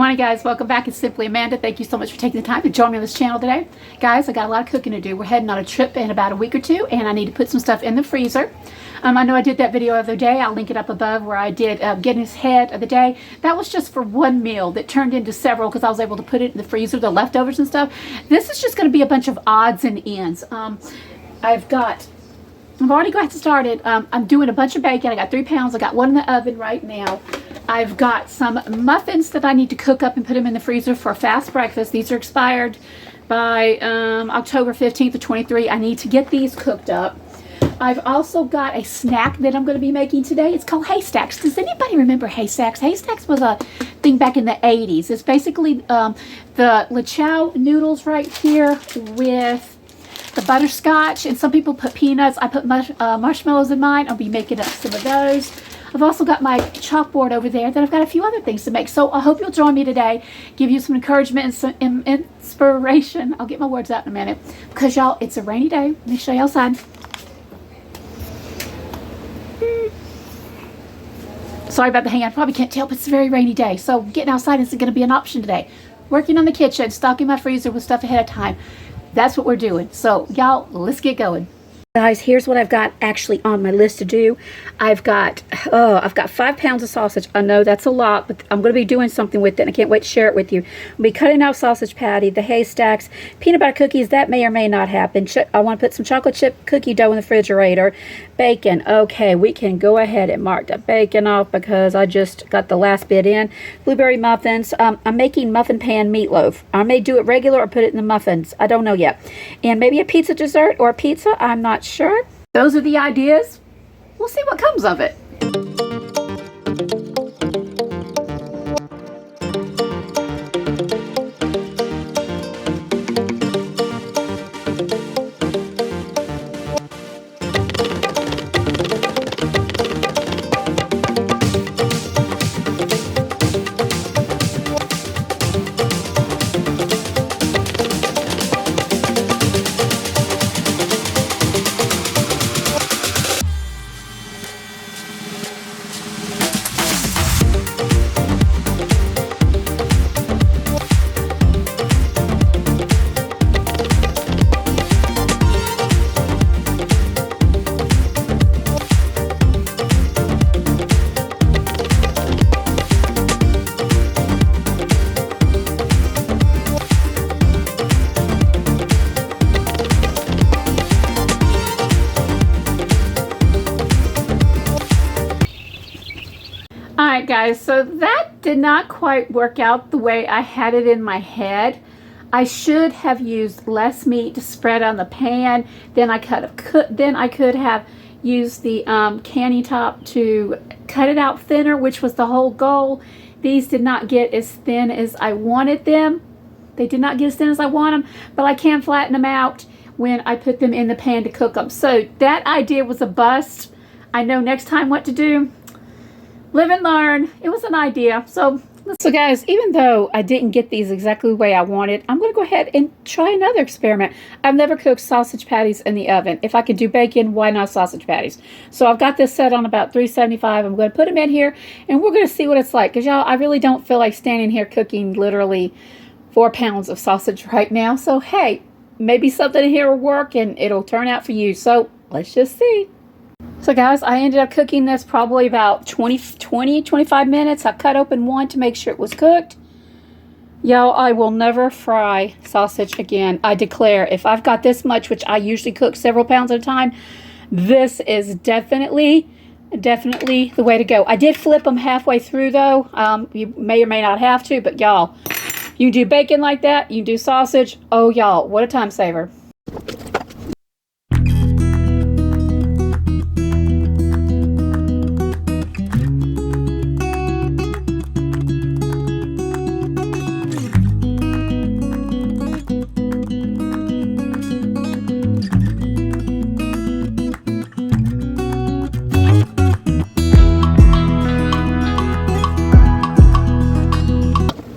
Good morning, guys. Welcome back. It's Simply Amanda. Thank you so much for taking the time to join me on this channel today. Guys, I got a lot of cooking to do. We're heading on a trip in about a week or two, and I need to put some stuff in the freezer. I know I did that video the other day. I'll link it up above where I did Guinness Head of the Day. That was just for one meal that turned into several because I was able to put it in the freezer, the leftovers and stuff. This is just going to be a bunch of odds and ends. I've already got started. I'm doing a bunch of bacon. I got 3 pounds. I got one in the oven right now. I've got some muffins that I need to cook up and put them in the freezer for a fast breakfast. These are expired by October 15th of 23. I need to get these cooked up. I've also got a snack that I'm going to be making today. It's called Haystacks. Does anybody remember Haystacks? Haystacks was a thing back in the 80s. It's basically the La Chow noodles right here with the butterscotch, and some people put peanuts. I put marshmallows in mine. I'll be making up some of those. I've also got my chalkboard over there that I've got a few other things to make. So I hope you'll join me today, give you some encouragement and some inspiration. I'll get my words out in a minute because, y'all, it's a rainy day. Let me show you outside. Sorry about the hang. I probably can't tell, but it's a very rainy day. So getting outside isn't going to be an option today. Working on the kitchen, stocking my freezer with stuff ahead of time. That's what we're doing. So, y'all, let's get going. Guys, here's what I've got actually on my list to do. I've got 5 pounds of sausage. I know that's a lot, but I'm going to be doing something with it, and I can't wait to share it with you. I'll be cutting out sausage patty, the Haystacks, peanut butter cookies. That may or may not happen. I want to put some chocolate chip cookie dough in the refrigerator. Bacon. Okay, we can go ahead and mark the bacon off because I just got the last bit in. Blueberry muffins. I'm making muffin pan meatloaf. I may do it regular or put it in the muffins. I don't know yet. And maybe a pizza dessert or a pizza. I'm not sure. Those are the ideas. We'll see what comes of it. Alright guys, so that did not quite work out the way I had it in my head. I should have used less meat to spread on the pan. Then I could have used the canning top to cut it out thinner, which was the whole goal. These did not get as thin as I wanted them. They did not get as thin as I want them, but I can flatten them out when I put them in the pan to cook them. So that idea was a bust. I know next time what to do. Live and learn. It was an idea. So guys, even though I didn't get these exactly the way I wanted, I'm going to go ahead and try another experiment. I've never cooked sausage patties in the oven. If I could do bacon, why not sausage patties? So I've got this set on about 375. I'm going to put them in here, and we're going to see what it's like. Because, y'all, I really don't feel like standing here cooking literally 4 pounds of sausage right now. So, hey, maybe something in here will work, and it'll turn out for you. So let's just see. So guys, I ended up cooking this probably about 25 minutes. I cut open one to make sure it was cooked. Y'all, I will never fry sausage again. I declare, if I've got this much, which I usually cook several pounds at a time, this is definitely the way to go. I did flip them halfway through though. You may or may not have to, but y'all, you do bacon like that, you do sausage. Oh y'all, what a time saver.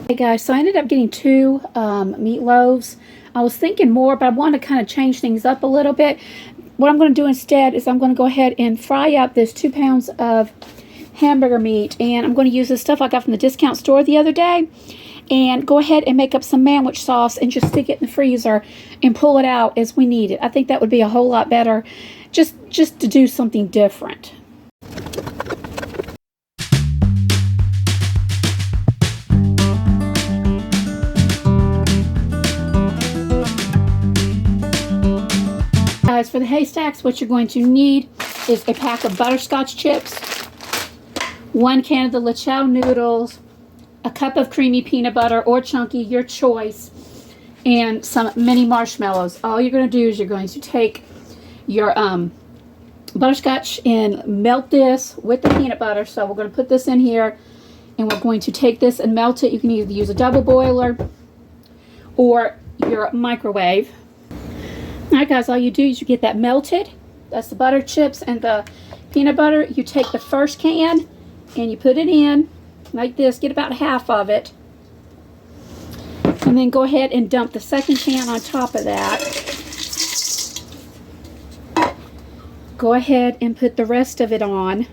Hey guys, so I ended up getting 2 meatloaves. I was thinking more, but I wanted to kind of change things up a little bit. What I'm going to do instead is I'm going to go ahead and fry up this 2 pounds of hamburger meat, and I'm going to use this stuff I got from the discount store the other day. and go ahead and make up some sandwich sauce and just stick it in the freezer and pull it out as we need it. I think that would be a whole lot better just to do something different. Guys, for the haystacks, what you're going to need is a pack of butterscotch chips, 1 can of the La Chow noodles, a cup of creamy peanut butter or chunky, your choice, and some mini marshmallows. All you're going to do is you're going to take your butterscotch and melt this with the peanut butter. So we're going to put this in here, and we're going to take this and melt it. You can either use a double boiler or your microwave. All right, guys, all you do is you get that melted. That's the butter chips and the peanut butter. You take the first can and you put it in like this. Get about half of it. And then go ahead and dump the second can on top of that. Go ahead and put the rest of it on.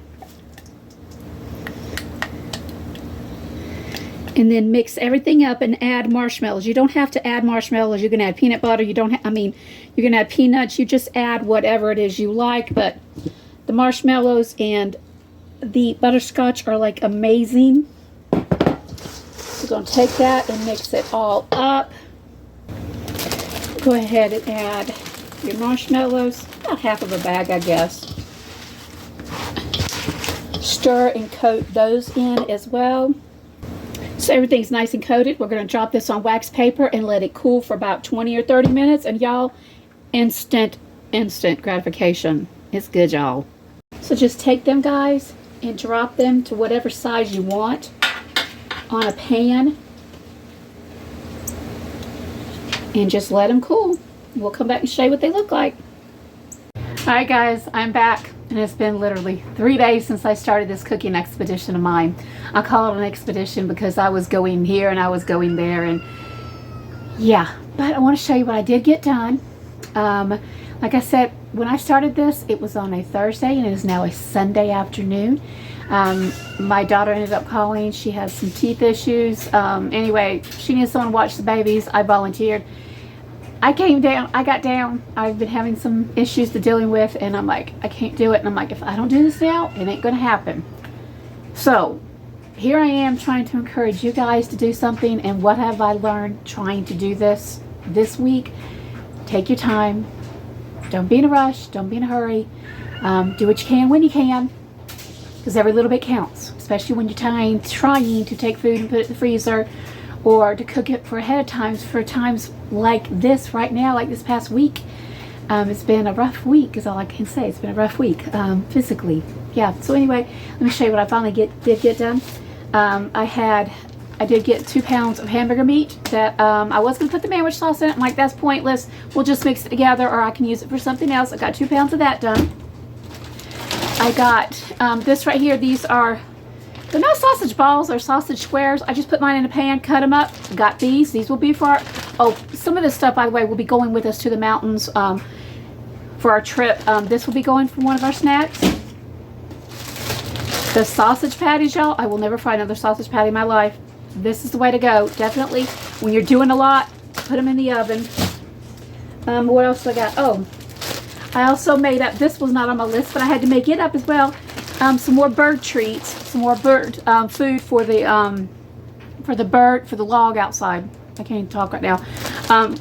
And then mix everything up and add marshmallows. You don't have to add marshmallows. You can add peanut butter. You don't you can add peanuts. You just add whatever it is you like. But the marshmallows and the butterscotch are like amazing. We're going to take that and mix it all up. Go ahead and add your marshmallows. About half of a bag, I guess. Stir and coat those in as well. So everything's nice and coated. We're going to drop this on wax paper and let it cool for about 20 or 30 minutes. And y'all, instant gratification. It's good, y'all. So just take them, guys, and drop them to whatever size you want on a pan. And just let them cool. We'll come back and show you what they look like. Alright, guys, I'm back. And it's been literally 3 days since I started this cooking expedition of mine. I call it an expedition because I was going here and I was going there, and yeah. But I want to show you what I did get done. Like I said, when I started this, it was on a Thursday and it is now a Sunday afternoon. My daughter ended up calling. She has some teeth issues. Anyway, she needs someone to watch the babies. I volunteered. I got down. I've been having some issues to dealing with, and I'm like, I can't do it. And I'm like, if I don't do this now, it ain't gonna happen. So here I am trying to encourage you guys to do something. And what have I learned trying to do this week? Take your time. Don't be in a rush. Don't be in a hurry. Do what you can when you can, because every little bit counts, especially when you're trying to take food and put it in the freezer, or to cook it for ahead of time for times like this right now, like this past week. It's been a rough week is all I can say. It's been a rough week physically. Yeah, so anyway, let me show you what I finally did get done. I did get 2 pounds of hamburger meat that I was going to put the sandwich sauce in it. I'm like, that's pointless. We'll just mix it together, or I can use it for something else. I got 2 pounds of that done. I got this right here. They're not sausage balls or sausage squares. I just put mine in a pan, cut them up. Got these. These will be for some of this stuff, by the way, will be going with us to the mountains for our trip. This will be going for one of our snacks. The sausage patties, y'all. I will never find another sausage patty in my life. This is the way to go. Definitely, when you're doing a lot, put them in the oven. What else do I got? Oh, I also made up, this was not on my list, but I had to make it up as well. Some more bird treats, some more bird food for the log outside. I can't even talk right now.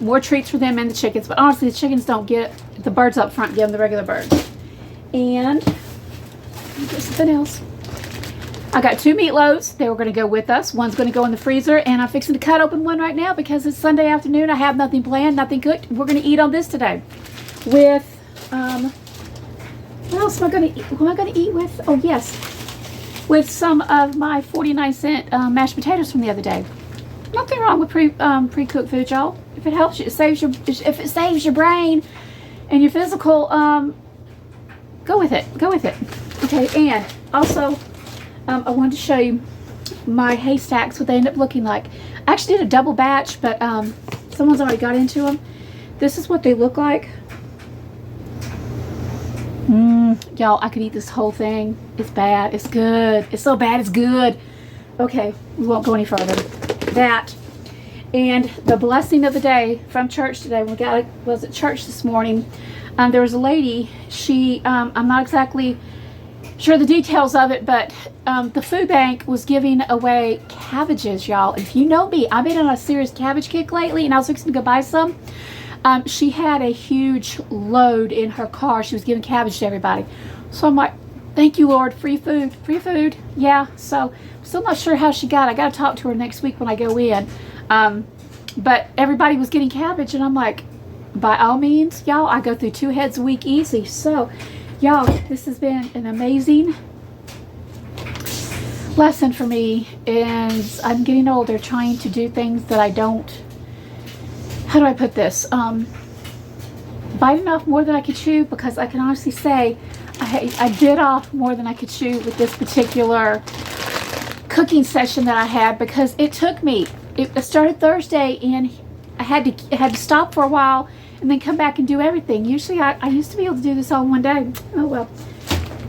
More treats for them and the chickens, but honestly, the chickens don't get the birds up front. Give them the regular birds. And something else. I got 2 meatloaves. They were going to go with us. One's going to go in the freezer, and I'm fixing to cut open one right now because it's Sunday afternoon. I have nothing planned, nothing cooked. We're going to eat on this today with what else am I going to eat? What am I going to eat with? Oh, yes. With some of my 49-cent mashed potatoes from the other day. Nothing wrong with pre-cooked food, y'all. If it helps you, if it saves your brain and your physical, go with it. Go with it. Okay, and also, I wanted to show you my haystacks, what they end up looking like. I actually did a double batch, but someone's already got into them. This is what they look like. Y'all, I could eat this whole thing. It's bad. It's good. It's so bad. It's good. Okay, we won't go any further. That And the blessing of the day from church today, when we was at church this morning, there was a lady. She, I'm not exactly sure the details of it, but the food bank was giving away cabbages, y'all. If you know me, I've been on a serious cabbage kick lately, and I was fixing to go buy some. She had a huge load in her car. She was giving cabbage to everybody. So I'm like, thank you, Lord. Free food. Free food. Yeah. So I'm still not sure how she got it. I got to talk to her next week when I go in. But everybody was getting cabbage, and I'm like, by all means, y'all, I go through 2 heads a week easy. So, y'all, this has been an amazing lesson for me. And I'm getting older, trying to do things that I don't, how do I put this? Biting off more than I could chew, because I can honestly say I bit off more than I could chew with this particular cooking session that I had, because it took me, it started Thursday, and I had to stop for a while and then come back and do everything. Usually I used to be able to do this all in one day. Oh well,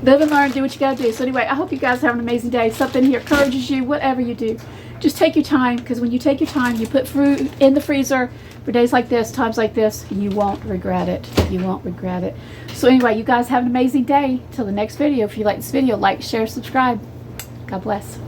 live and learn, do what you gotta do. So anyway, I hope you guys have an amazing day. Something here encourages you, whatever you do, just take your time, because when you take your time, you put fruit in the freezer for days like this, times like this, you won't regret it. You won't regret it. So anyway, you guys have an amazing day. Till the next video. If you like this video, like, share, subscribe. God bless.